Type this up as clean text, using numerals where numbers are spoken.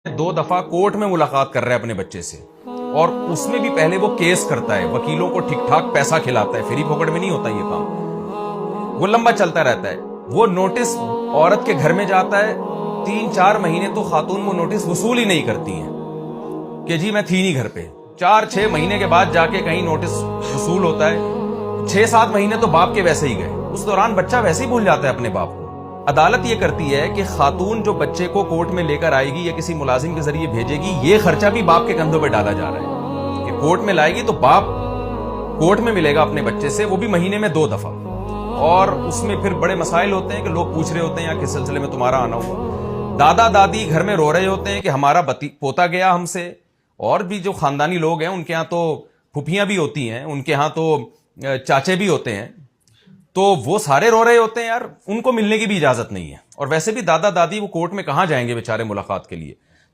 دو دفعہ کورٹ میں ملاقات کر رہا ہے اپنے بچے سے، اور اس میں بھی پہلے وہ کیس کرتا ہے، وکیلوں کو ٹھیک ٹھاک پیسہ کھلاتا ہے، فری پھوکٹ میں نہیں ہوتا یہ کام، وہ لمبا چلتا رہتا ہے۔ وہ نوٹس عورت کے گھر میں جاتا ہے، 3-4 مہینے تو خاتون وہ نوٹس وصول ہی نہیں کرتی ہیں کہ جی میں تھی نہیں گھر پہ۔ 4-6 مہینے کے بعد جا کے کہیں نوٹس وصول ہوتا ہے۔ 6-7 مہینے تو باپ کے ویسے ہی گئے، اس دوران بچہ ویسے ہی بھول جاتا ہے اپنے باپ کو۔ عدالت یہ کرتی ہے کہ خاتون جو بچے کو کورٹ میں لے کر آئے گی یا کسی ملازم کے ذریعے بھیجے گی، یہ خرچہ بھی باپ کے کندھوں پہ ڈالا جا رہا ہے کہ کورٹ میں لائے گی تو باپ کورٹ میں ملے گا اپنے بچے سے، وہ بھی مہینے میں 2 دفعہ، اور اس میں پھر بڑے مسائل ہوتے ہیں کہ لوگ پوچھ رہے ہوتے ہیں یا کس سلسلے میں تمہارا آنا ہوا۔ دادا دادی گھر میں رو رہے ہوتے ہیں کہ ہمارا پوتا گیا ہم سے، اور بھی جو خاندانی لوگ ہیں ان کے ہاں تو پھپھیاں بھی ہوتی ہیں، ان کے ہاں تو چاچے بھی ہوتے ہیں، تو وہ سارے رو رہے ہوتے ہیں یار، ان کو ملنے کی بھی اجازت نہیں ہے۔ اور ویسے بھی دادا دادی وہ کورٹ میں کہاں جائیں گے بیچارے ملاقات کے لیے۔